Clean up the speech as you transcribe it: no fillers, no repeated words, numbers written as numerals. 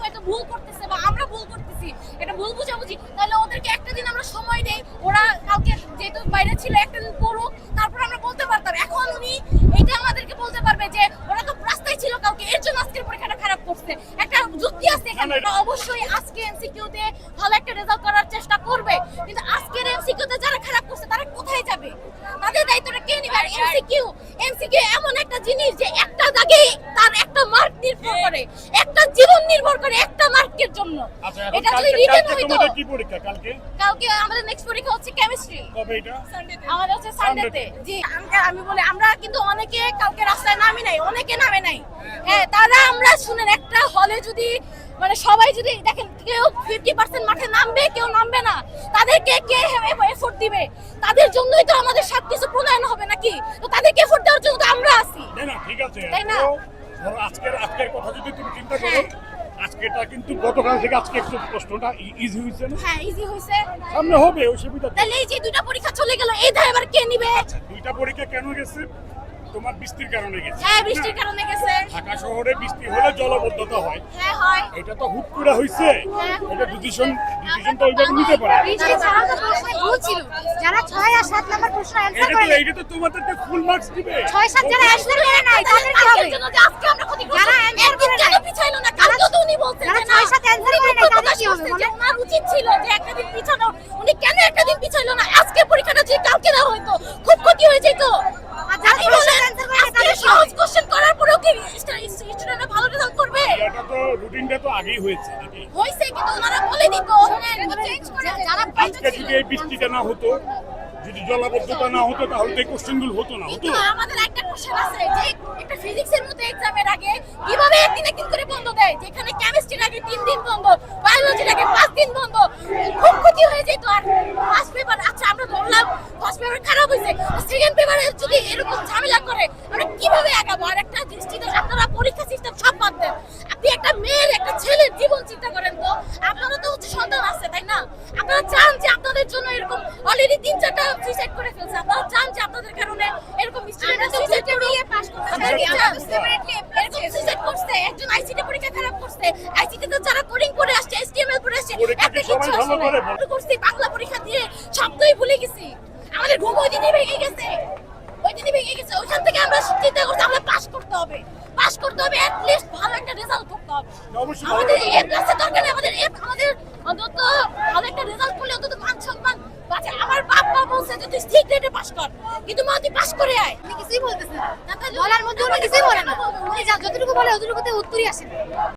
হয়তো ভুল করতেছে বা আমরা ভুল করতেছি, এটা ভুল বুঝাবুঝি, তাহলে ওদেরকে একটা দিন আমরা সময় দেই, ওরা কালকে যেহেতু বাইরে ছিল একটা দিন পড়ুক, তারপর আমরা বলতে পারতাম। এখন উনি এটা আমাদেরকে বলতে পারবে যে ওরা তো রাস্তায় ছিল কালকে, এর জন্য আজকের পরীক্ষাটা খারাপ করছে, একটা যুক্তি আছে এখানে। অবশ্যই আজকে এমসিকিউতে ভালো একটা রেজাল্ট করার চেষ্টা করবে, কিন্তু আজকের এমসিকিউতে যারা খারাপ করছে তারা কোথায় যাবে? তাদের দায়িত্বটা কে নেবে? আর এমসিকিউ এমন একটা জিনিস যে একটা দাগে তার একটা মার্ক নির্ভর করে, একটা জীবন নির্ভর করে একটা মার্কের জন্য। এটা যদি রিটেন হইতো। তোমাদের কি পরীক্ষা কালকে? কালকে আমাদের নেক্সট পরীক্ষা হচ্ছে কেমিস্ট্রি। কবে এটা? সানডেতে। আমাদের হচ্ছে সানডেতে। জি, আমি বলি আমরা কিন্তু অনেকে কালকে রাস্তায় নামি নাই, অনেকে নামে নাই। হ্যাঁ, তারা আমরা শুনেন একটা হলে যদি মানে সবাই যদি দেখেন কেউ 50% মাঠে নামবে, কেউ নামবে না, তাদেরকে কে এফোর্ট দিবে? তাদের জন্যই তো আমাদের সবকিছু প্রণয়ন হবে নাকি? তো তাদেরকে এফোর্ট দেওয়ার জন্য তো আমরা আছি, না ঠিক আছে। তাই না? ধরো আজকের কথা যদি তুমি চিন্তা করো, আজকেটা কিন্তু গতকাল থেকে আজকে একটু প্রশ্নটা ইজি হয়েছে না? হ্যাঁ, ইজি হয়েছে। সামনে হবে অসুবিধা। তাহলে এই যে দুইটা পরীক্ষা চলে গেল, এই দায় এবার কে নিবে? আচ্ছা, দুইটা পরীক্ষা কেন গেছে? তোমার বৃষ্টির কারণে গেছে। হ্যাঁ, বৃষ্টির কারণে গেছে। ঢাকা শহরে বৃষ্টি হলে জলবদ্ধতা হয়। হ্যাঁ, হয়। এটা তো হুট করে হইছে। এটা ডিসিশনটা ওইভাবে নিতে পারে। বৃষ্টি ছাড়াও তো প্রশ্ন ভুল ছিল। যারা 6 আর 7 নাম্বার প্রশ্ন অ্যানসার করে এটা তো তোমাদেরকে ফুল মার্কস দিবে। 6 7 যারা অ্যানসার করে নাই তাদের কি হবে? জন্য যে আজকে আমরা ক্ষতি করছি, যারা answer করে কেন নাই, পিছাইলো না? কালকে তো উনি বলছেন যারা যে না, 6 7 অ্যানসার করে নাই তাদের কি হবে? যে ওনার উচিত ছিল যে একটা দিন পিছানো, উনি কেন একটা দিন পিছাইলো না? আজকে পরীক্ষাটা যদি কালকে দেওয়া হয়তো খুব ক্ষতি হয়ে যেত। আর যারা প্রশ্ন অ্যানসার করে নাই আজকে তাদের কি সহজ হবে? কোশ্চেন করার পরেও কি স্টুডেন্টরা ভালো রেজাল্ট করবে? এটা তো রুটিনটা তো আগেই হয়েছে নাকি? হইছে, কিন্তু ওনারা বলে দিত চেঞ্জ করে যারা আজকে যদি এই বৃষ্টিটা না হতো, যদি জলাবদ্ধতা না হতো, তাহলে তো এই কোশ্চেনগুলো হতো না। কিন্তু আমাদের একটা কোশ্চেন আছে যে একটা ফিজিক্সের মতো এক্সামের আগে কিভাবে একদিন করে বন্ধ দেয়, যেখানে কেমিস্ট্রির আগে 3 দিন বন্ধ, বায়োলজির আগে 5 দিন বন্ধ, খুব ক্ষতি হয়ে যেত। আর ফার্স্ট পেপার, আচ্ছা আমরা ধরলাম ফার্স্ট পেপার খারাপ হয়েছে, সেকেন্ড পেপারে যদি এরকম ঝামেলা করে আমরা কিভাবে আগাবো? আর একটা দৃষ্টিতে আপনারা পরীক্ষা সিস্টেম সব বাদ দেন, আপনি একটা মেয়ের একটা ছেলের জীবন চিন্তা করেন তো। আপনারা তো হচ্ছে সন্তান আছে, তাই না? আপনারা চান যে আপনাদের জন্য এরকম অলরেডি 3-4টা সুইসাইড করে ফেলছে, আপনারা চান যে আপনাদের কারণে এরকম স্টুডেন্টরা সুইসাইড করে পাস করতে চায়। এরকম সুইসাইড করছে, একজন আইসিটি পরীক্ষা খারাপ করছে, আইসিটি তো যারা কোডিং করে আসছে, এসটিএমএল করে আসছে, পরীক্ষা একটা কি সবাই কিছু ভালো করে? করছি, বাংলা পরীক্ষা দিয়ে শব্দই ভুলে গেছি, আমাদের ঘুম ওই দিনই ভেঙে গেছে, ওই দিনই ভেঙে গেছে। ওইখান থেকে আমরা চিন্তা করছি আমরা পাস করতে হবে, পাস করতে হবে, এট লিস্ট ভালো একটা রেজাল্ট করতে হবে। অবশ্যই আমাদের এ প্লাসের দরকার নেই, আমাদের অন্তত ভালো একটা রেজাল্ট করলে অন্তত মান সম্মান বাঁচে। আমার বাবা বলছে যে তুই ঠিক রেটে পাস কর, কিন্তু মা তুই পাস করে আয়। উনি কিছুই বলতেছেন না, বলার মধ্যে উনি কিছুই বলে না। উনি যতটুকু বলে অতটুকুতে উত্তরই আসে না।